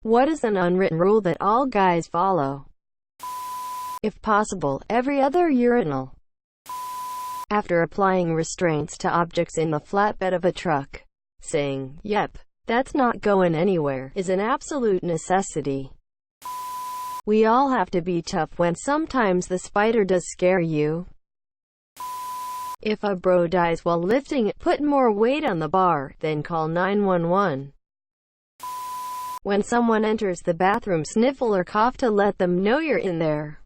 What is an unwritten rule that all guys follow? If possible, every other urinal. After applying restraints to objects in the flatbed of a truck, saying, "Yep, that's not going anywhere," is an absolute necessity. We all have to be tough when sometimes the spider does scare you. If a bro dies while lifting, put more weight on the bar, then call 911. When someone enters the bathroom, sniffle or cough to let them know you're in there.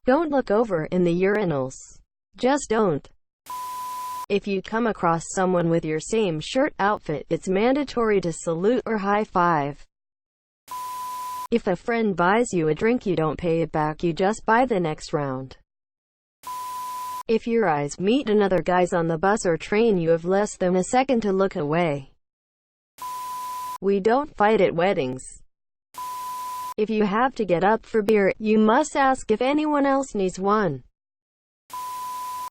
Don't look over in the urinals. Just don't. If you come across someone with your same shirt outfit, it's mandatory to salute or high five. If a friend buys you a drink, you don't pay it back, you just buy the next round. If your eyes meet another guy's on the bus or train, you have less than a second to look away. We don't fight at weddings. If you have to get up for beer, you must ask if anyone else needs one.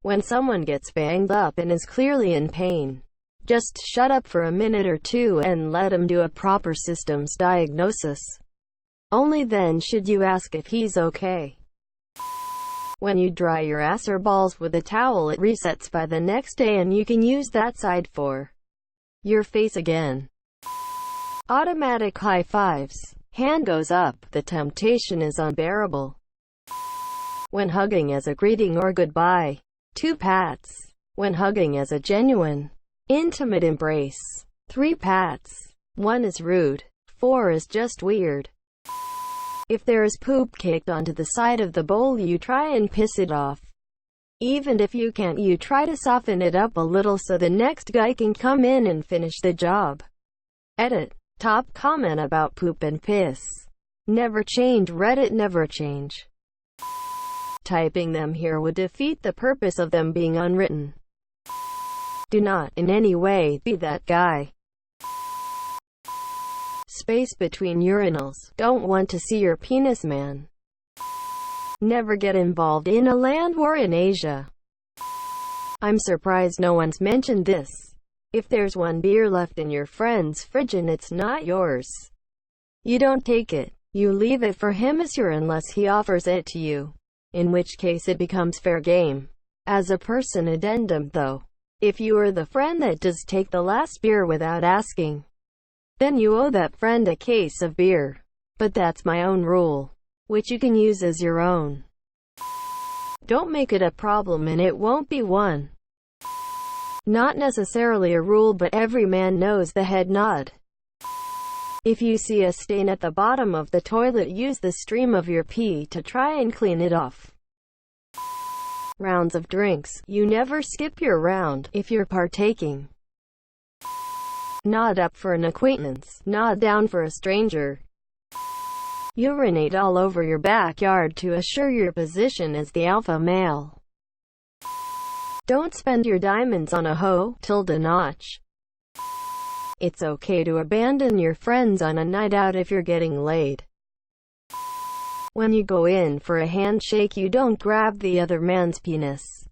When someone gets banged up and is clearly in pain, just shut up for a minute or two and let him do a proper systems diagnosis. Only then should you ask if he's okay. When you dry your ass or balls with a towel, it resets by the next day and you can use that side for your face again. Automatic high fives. Hand goes up, the temptation is unbearable. When hugging as a greeting or goodbye, 2 pats. When hugging as a genuine, intimate embrace, 3 pats. 1 is rude, 4 is just weird. If there is poop caked onto the side of the bowl, you try and piss it off. Even if you can't, you try to soften it up a little so the next guy can come in and finish the job. Edit. Top comment about poop and piss. Never change. Reddit never change. Typing them here would defeat the purpose of them being unwritten. Do not, in any way, be that guy. Space between urinals. Don't want to see your penis, man. Never get involved in a land war in Asia. I'm surprised no one's mentioned this. If there's 1 beer left in your friend's fridge and it's not yours, you don't take it. You leave it for him as your unless he offers it to you, in which case it becomes fair game. As a person addendum though, if you are the friend that does take the last beer without asking, then you owe that friend a case of beer. But that's my own rule, which you can use as your own. Don't make it a problem and it won't be one. Not necessarily a rule, but every man knows the head nod. If you see a stain at the bottom of the toilet, use the stream of your pee to try and clean it off. Rounds of drinks. You never skip your round if you're partaking. Nod up for an acquaintance. Nod down for a stranger. Urinate all over your backyard to assure your position as the alpha male. Don't spend your diamonds on a hoe, notch. It's okay to abandon your friends on a night out if you're getting laid. When you go in for a handshake, you don't grab the other man's penis.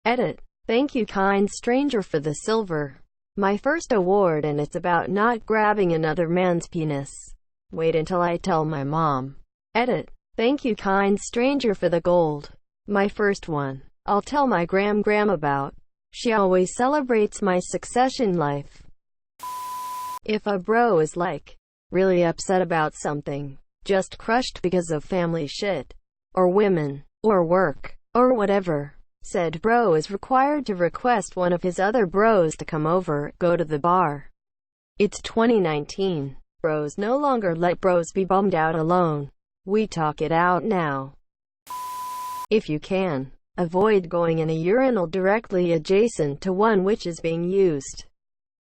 Edit. Thank you, kind stranger, for the silver. My first award, and it's about not grabbing another man's penis. Wait until I tell my mom. Edit. Thank you, kind stranger, for the gold. My first one. I'll tell my gram about. She always celebrates my succession life. If a bro is like, really upset about something, just crushed because of family shit, or women, or work, or whatever, said bro is required to request one of his other bros to come over, go to the bar. It's 2019. Bros no longer let bros be bummed out alone. We talk it out now. If you can, avoid going in a urinal directly adjacent to one which is being used.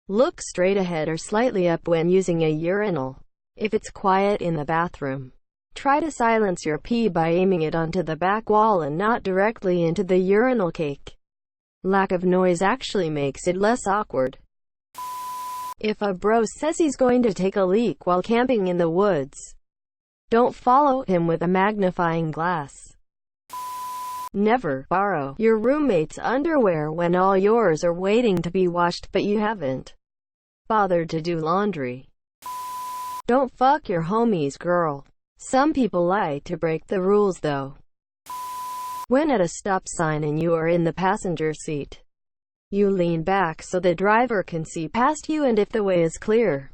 Look straight ahead or slightly up when using a urinal. If it's quiet in the bathroom, try to silence your pee by aiming it onto the back wall and not directly into the urinal cake. Lack of noise actually makes it less awkward. If a bro says he's going to take a leak while camping in the woods, don't follow him with a magnifying glass. Never borrow your roommate's underwear when all yours are waiting to be washed but you haven't bothered to do laundry. Don't fuck your homie's girl. Some people like to break the rules though. When at a stop sign and you are in the passenger seat, you lean back so the driver can see past you and if the way is clear.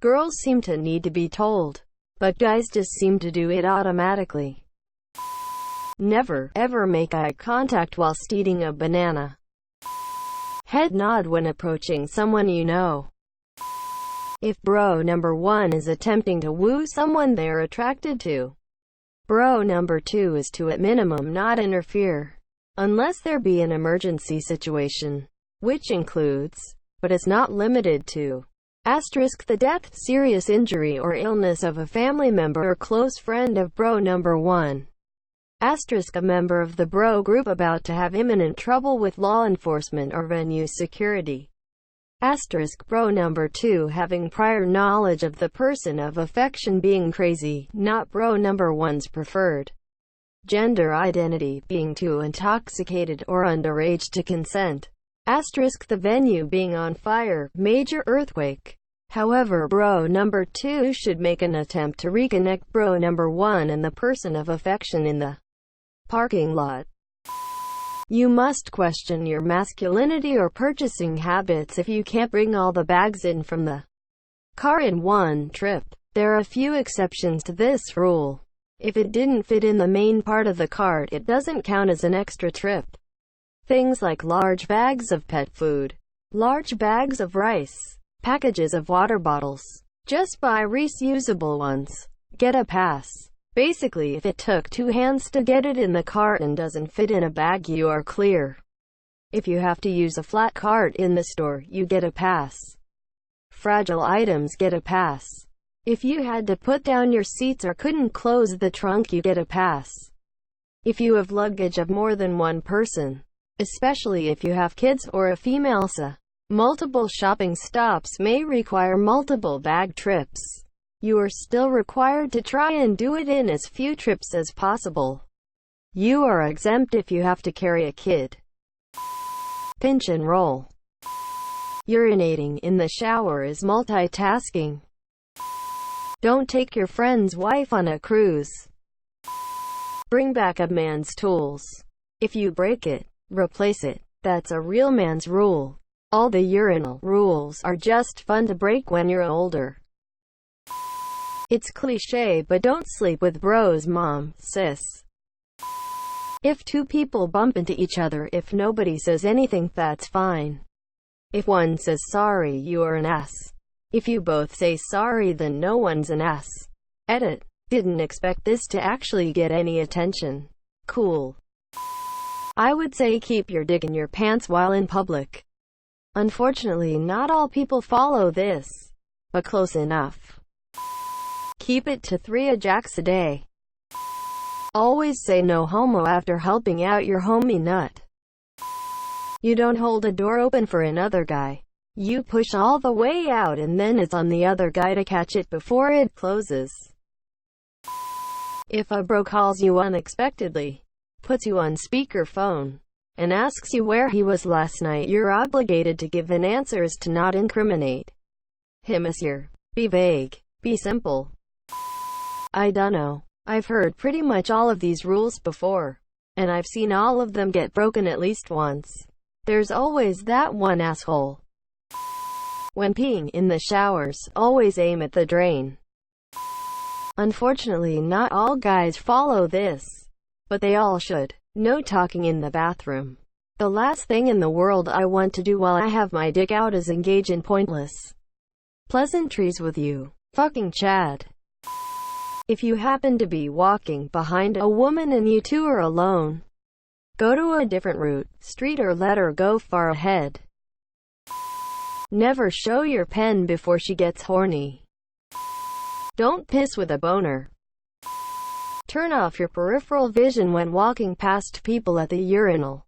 Girls seem to need to be told, but guys just seem to do it automatically. Never, ever make eye contact whilst eating a banana. Head nod when approaching someone you know. If bro number 1 is attempting to woo someone they're attracted to, bro number 2 is to at minimum not interfere, unless there be an emergency situation, which includes, but is not limited to, the death, serious injury or illness of a family member or close friend of bro number 1. A member of the bro group about to have imminent trouble with law enforcement or venue security. Bro number 2 having prior knowledge of the person of affection being crazy, not bro number 1's preferred gender identity, being too intoxicated or underage to consent. The venue being on fire, major earthquake. However, bro number 2 should make an attempt to reconnect bro number 1 and the person of affection in the parking lot. You must question your masculinity or purchasing habits if you can't bring all the bags in from the car in one trip. There are a few exceptions to this rule. If it didn't fit in the main part of the cart, it doesn't count as an extra trip. Things like large bags of pet food, large bags of rice, packages of water bottles. Just buy reusable ones. Get a pass. Basically, if it took 2 hands to get it in the cart and doesn't fit in a bag, you are clear. If you have to use a flat cart in the store, you get a pass. Fragile items get a pass. If you had to put down your seats or couldn't close the trunk, you get a pass. If you have luggage of more than one person, especially if you have kids or a female, multiple shopping stops may require multiple bag trips. You are still required to try and do it in as few trips as possible. You are exempt if you have to carry a kid. Pinch and roll. Urinating in the shower is multitasking. Don't take your friend's wife on a cruise. Bring back a man's tools. If you break it, replace it. That's a real man's rule. All the urinal rules are just fun to break when you're older. It's cliché, but don't sleep with bro's mom, sis. If 2 people bump into each other, if nobody says anything, that's fine. If one says sorry, you are an ass. If you both say sorry, then no one's an ass. Edit. Didn't expect this to actually get any attention. Cool. I would say keep your dick in your pants while in public. Unfortunately, not all people follow this, but close enough. Keep it to 3 ejacts a day. Always say no homo after helping out your homie nut. You don't hold a door open for another guy. You push all the way out and then it's on the other guy to catch it before it closes. If a bro calls you unexpectedly, puts you on speakerphone, and asks you where he was last night, you're obligated to give an answer to not incriminate him as here. Be vague. Be simple. I dunno. I've heard pretty much all of these rules before, and I've seen all of them get broken at least once. There's always that one asshole. When peeing in the showers, always aim at the drain. Unfortunately, not all guys follow this, but they all should. No talking in the bathroom. The last thing in the world I want to do while I have my dick out is engage in pointless pleasantries with you. Fucking Chad. If you happen to be walking behind a woman and you 2 are alone, go to a different route, street, or let her go far ahead. Never show your pen before she gets horny. Don't piss with a boner. Turn off your peripheral vision when walking past people at the urinal.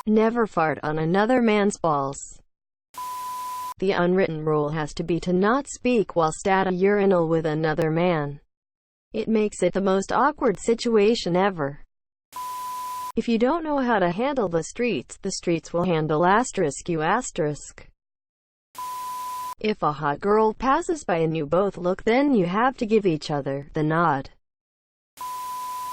Never fart on another man's balls. The unwritten rule has to be to not speak whilst at a urinal with another man. It makes it the most awkward situation ever. If you don't know how to handle the streets will handle you. If a hot girl passes by and you both look, then you have to give each other the nod.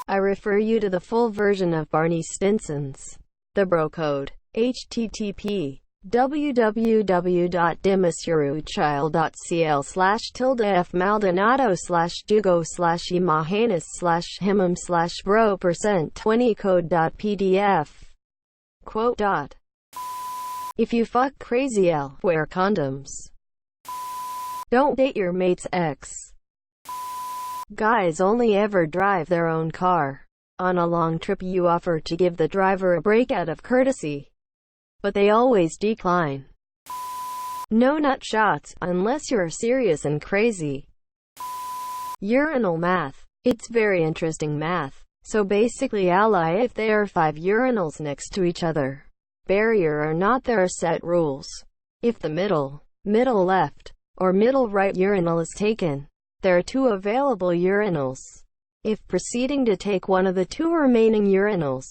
I refer you to the full version of Barney Stinson's The Bro Code. http://demisurruchild.cl/tilde/f maldonado/jugo/imahanis/himum/bro%20 code.pdf. Quote. If you fuck crazy L, wear condoms. Don't date your mate's ex. Guys only ever drive their own car. On a long trip you offer to give the driver a break out of courtesy, but they always decline. No nut shots, unless you're serious and crazy. Urinal math. It's very interesting math. So basically ally if there are 5 urinals next to each other. Barrier or not, there are set rules. If the middle left, or middle right urinal is taken, there are 2 available urinals. If proceeding to take one of the 2 remaining urinals,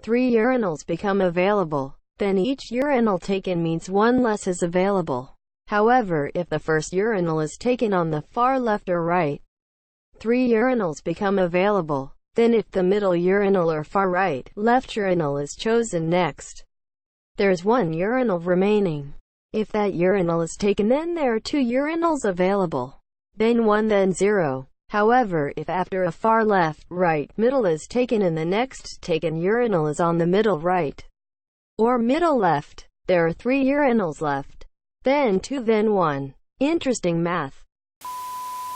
3 urinals become available. Then each urinal taken means 1 less is available. However, if the first urinal is taken on the far left or right, 3 urinals become available. Then if the middle urinal or far right, left urinal is chosen next, there's 1 urinal remaining. If that urinal is taken, then there are 2 urinals available. Then 1, then 0. However, if after a far left, right, middle is taken and the next taken urinal is on the middle right, or middle left, there are 3 urinals left. Then 2, then 1. Interesting math.